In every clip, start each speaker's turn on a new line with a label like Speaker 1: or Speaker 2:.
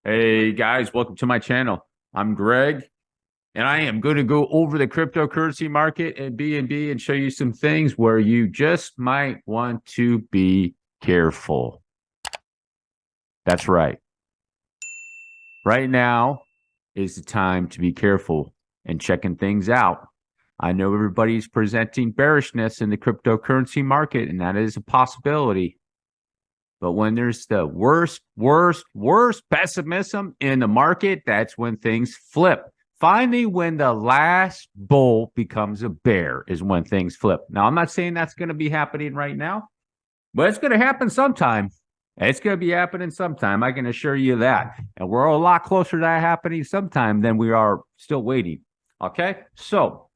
Speaker 1: Hey guys, welcome to my channel. I'm Greg, and I am going to go over the cryptocurrency market and BNB and show you some things where you just might want to be careful. That's right. Right now is the time to be careful and checking things out. I know everybody's presenting bearishness in the cryptocurrency market, and that is a possibility. But when there's the worst pessimism in the market, that's when things flip. Finally, when the last bull becomes a bear is when things flip. Now, I'm not saying that's going to be happening right now, but it's going to happen sometime. It's going to be happening sometime. I can assure you that. And we're a lot closer to that happening sometime than we are still waiting. Okay? So,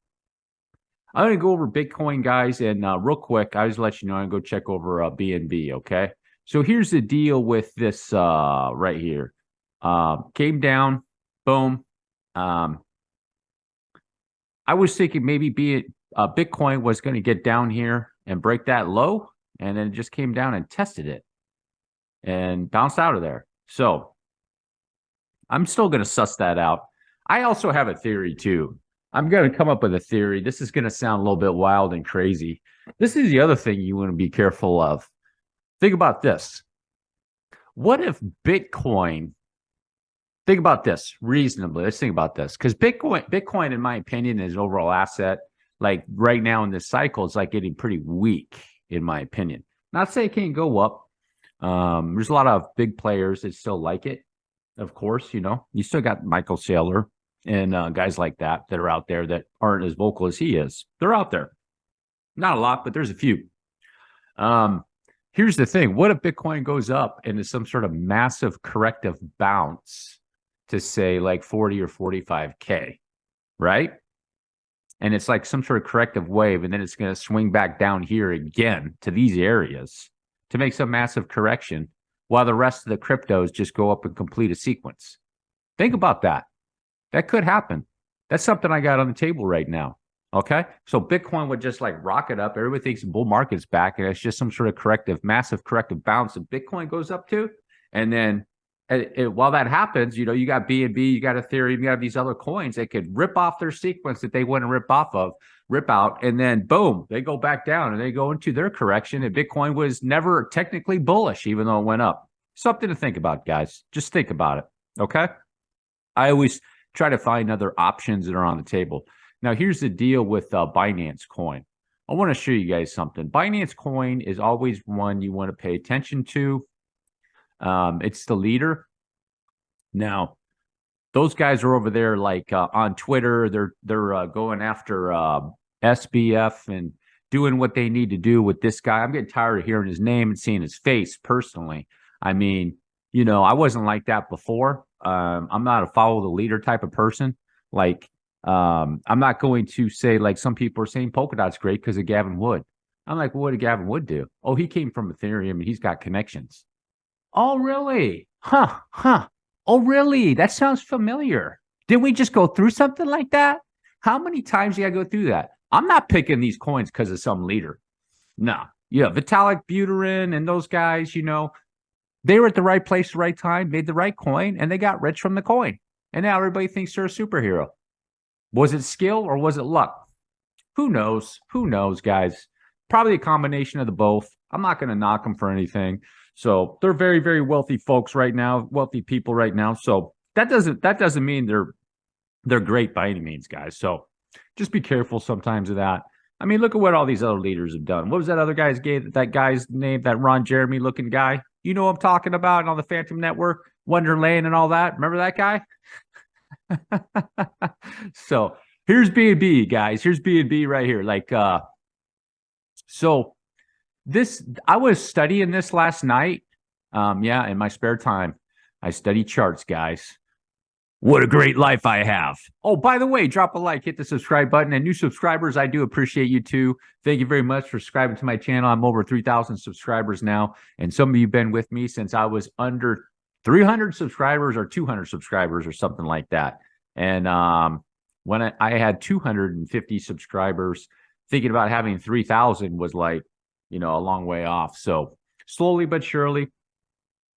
Speaker 1: I'm going to go over Bitcoin, guys. And real quick, I just let you know, I'm going to go check over BNB, okay? So here's the deal with this right here. Came down, boom. I was thinking maybe Bitcoin was going to get down here and break that low, and then it just came down and tested it and bounced out of there. So I'm still going to suss that out. I also have a theory too. I'm going to come up with a theory. This is going to sound a little bit wild and crazy. This is the other thing you want to be careful of. Think about this. What if Bitcoin, think about this reasonably. Let's think about this. Because Bitcoin, in my opinion, is an overall asset. Like right now in this cycle, it's like getting pretty weak, in my opinion. Not to say it can't go up. There's a lot of big players that still like it. Of course, you still got Michael Saylor and guys like that are out there that aren't as vocal as he is. They're out there. Not a lot, but there's a few. Here's the thing. What if Bitcoin goes up into some sort of massive corrective bounce to say like 40 or 45K, right? And it's like some sort of corrective wave, and then it's going to swing back down here again to these areas to make some massive correction while the rest of the cryptos just go up and complete a sequence. Think about that. That could happen. That's something I got on the table right now. Okay, so Bitcoin would just like rocket up. Everybody thinks the bull market's back, and it's just some sort of massive corrective bounce that Bitcoin goes up to. And then while that happens, you got BNB, you got Ethereum, you got these other coins that could rip off their sequence that they want to rip out, and then boom, they go back down and they go into their correction. And Bitcoin was never technically bullish, even though it went up. Something to think about, guys. Just think about it. Okay, I always try to find other options that are on the table. Now, here's the deal with Binance Coin. I want to show you guys something. Binance Coin is always one you want to pay attention to. It's the leader. Now, those guys are over there like on Twitter. They're going after SBF and doing what they need to do with this guy. I'm getting tired of hearing his name and seeing his face personally. I mean, I wasn't like that before. I'm not a follow the leader type of person. Like, I'm not going to say like some people are saying Polkadot's great because of Gavin Wood. I'm like, well, what did Gavin Wood do? Oh, he came from Ethereum and he's got connections. Oh, really? Huh. Oh, really? That sounds familiar. Didn't we just go through something like that? How many times do you gotta go through that? I'm not picking these coins because of some leader. No. Yeah, Vitalik Buterin and those guys, they were at the right place, the right time, made the right coin, and they got rich from the coin. And now everybody thinks they're a superhero. Was it skill or was it luck? Who knows? Who knows, guys? Probably a combination of the both. I'm not going to knock them for anything. So they're very, very wealthy folks right now, wealthy people right now. So that doesn't mean they're great by any means, guys. So just be careful sometimes of that. I mean, look at what all these other leaders have done. What was that other guy's name? That Ron Jeremy looking guy. You know what I'm talking about on the Phantom Network, Wonderland and all that. Remember that guy? So here's BNB, guys. Here's BNB right here. Like, so this, I was studying this last night. Yeah, in my spare time, I study charts, guys. What a great life I have. Oh, by the way, drop a like, hit the subscribe button, and new subscribers, I do appreciate you too. Thank you very much for subscribing to my channel. I'm over 3,000 subscribers now, and some of you have been with me since I was under 300 subscribers or 200 subscribers or something like that. And when I had 250 subscribers, thinking about having 3,000 was like, a long way off. So slowly but surely,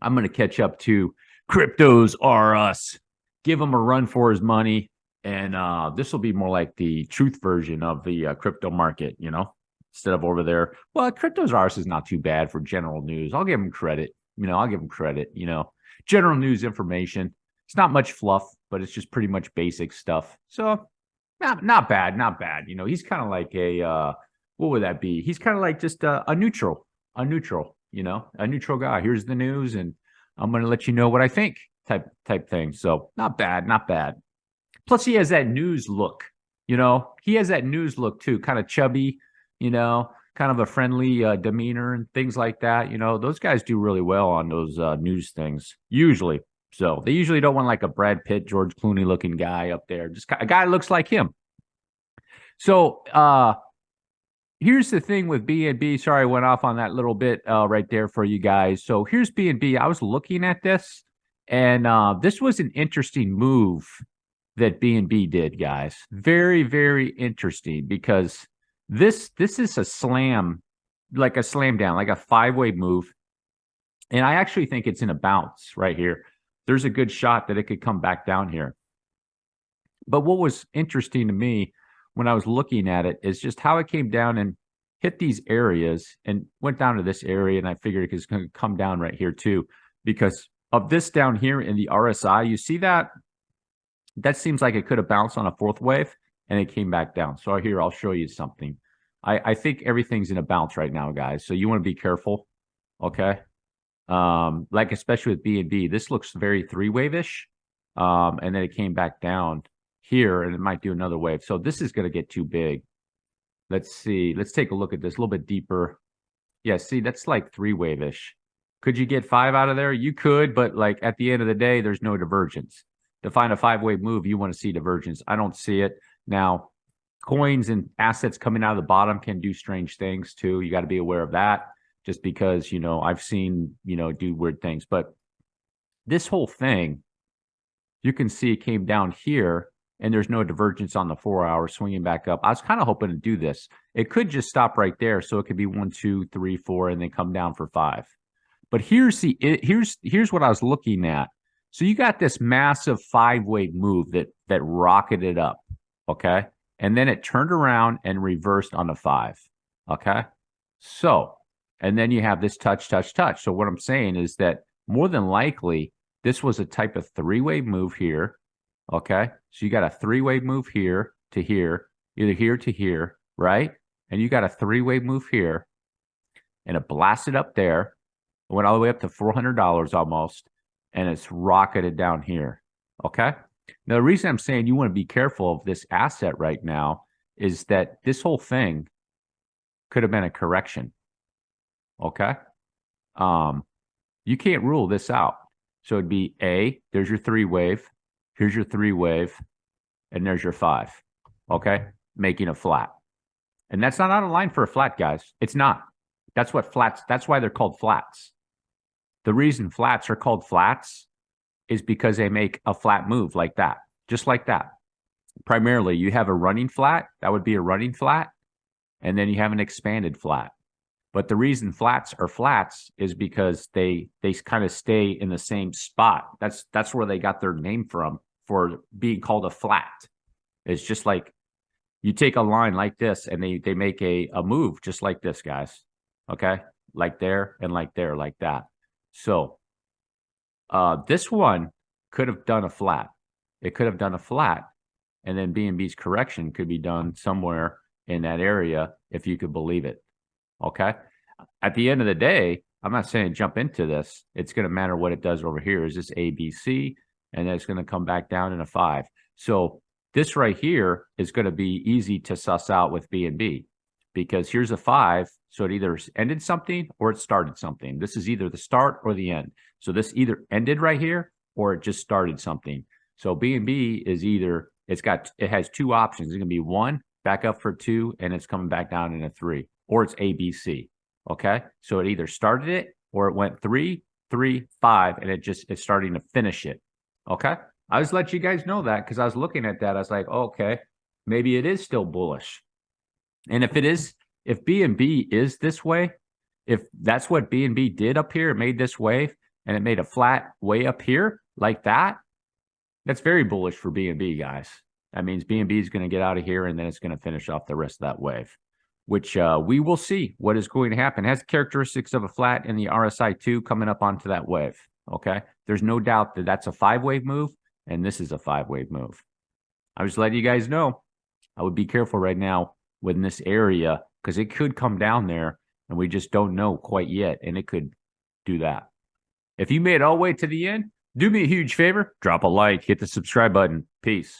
Speaker 1: I'm going to catch up to cryptos are us. Give him a run for his money. And this will be more like the truth version of the crypto market, you know, instead of over there. Well, cryptos are us is not too bad for general news. I'll give him credit. You know, I'll give him credit. You know, general news information. It's not much fluff, but it's just pretty much basic stuff. So not bad, not bad. You know, he's kind of like a what would that be? He's kind of like just a neutral, you know, a neutral guy. Here's the news, and I'm going to let you know what I think type thing. So not bad, not bad. Plus, he has that news look. You know, he has that news look too, kind of chubby. You know, kind of a friendly demeanor and things like that. You know, those guys do really well on those news things usually. So they usually don't want like a Brad Pitt, George Clooney looking guy up there. Just a guy looks like him. So here's the thing with BNB. Sorry, I went off on that little bit right there for you guys. So here's BNB. I was looking at this, and this was an interesting move that BNB did, guys. Very, very interesting because this is a slam, like a slam down, like a 5-way move. And I actually think it's in a bounce right here. There's a good shot that it could come back down here. But what was interesting to me when I was looking at it is just how it came down and hit these areas and went down to this area. And I figured it's going to come down right here too, because of this down here in the RSI. You see that? That seems like it could have bounced on a 4th wave and it came back down. So here, I'll show you something. I think everything's in a bounce right now, guys. So you want to be careful. Okay. Like especially with BNB, this looks very 3-wave-ish. And then it came back down here and it might do another wave. So this is going to get too big. Let's see. Let's take a look at this a little bit deeper. Yeah, see, that's like 3-wave-ish. Could you get 5 out of there? You could, but like at the end of the day, there's no divergence. To find a 5-wave move, you want to see divergence. I don't see it. Now, coins and assets coming out of the bottom can do strange things too. You got to be aware of that just because, you know, I've seen, you know, do weird things. But this whole thing, you can see it came down here and there's no divergence on the 4 hour swinging back up. I was kind of hoping to do this. It could just stop right there. So it could be 1, 2, 3, 4, and then come down for 5. But here's what I was looking at. So you got this massive 5-wave move that rocketed up, okay? And then it turned around and reversed on the 5, okay? So, and then you have this touch. So what I'm saying is that more than likely, this was a type of 3-wave move here, okay? So you got a 3-wave move here to here, either here to here, right? And you got a 3-wave move here, and it blasted up there, went all the way up to $400 almost, and it's rocketed down here, okay? Now, the reason I'm saying you want to be careful of this asset right now is that this whole thing could have been a correction, okay? You can't rule this out. So it'd be A, there's your 3-wave, here's your 3-wave, and there's your 5, okay? Making a flat. And that's not out of line for a flat, guys. It's not. That's what flats, that's why they're called flats. The reason flats are called flats is because they make a flat move like that, just like that. Primarily, you have a running flat. That would be a running flat. And then you have an expanded flat. But the reason flats are flats is because they kind of stay in the same spot. That's where they got their name from for being called a flat. It's just like you take a line like this and they make a move just like this, guys. Okay? Like there and like there, like that. So this one could have done a flat. It could have done a flat, and then BNB's correction could be done somewhere in that area if you could believe it. Okay? At the end of the day, I'm not saying jump into this. It's going to matter what it does over here. Is this A, B, C? And then it's going to come back down in a 5. So this right here is going to be easy to suss out with BNB because here's a 5. So it either ended something or it started something. This is either the start or the end. So this either ended right here or it just started something. So BNB is either, it has 2 options. It's going to be 1, back up for 2, and it's coming back down in a 3. Or it's ABC. Okay. So it either started it or it went 3, 3, 5, and it's starting to finish it. Okay. I just let you guys know that because I was looking at that. I was like, oh, okay, maybe it is still bullish. And if it is, if BNB is this way, if that's what BNB did up here, it made this wave, and it made a flat way up here like that, that's very bullish for BNB, guys. That means BNB is going to get out of here, and then it's going to finish off the rest of that wave, which we will see what is going to happen. It has characteristics of a flat in the RSI2 coming up onto that wave, okay? There's no doubt that that's a 5-wave move, and this is a 5-wave move. I was letting you guys know I would be careful right now within this area because it could come down there, and we just don't know quite yet, and it could do that. If you made it all the way to the end, do me a huge favor, drop a like, hit the subscribe button. Peace.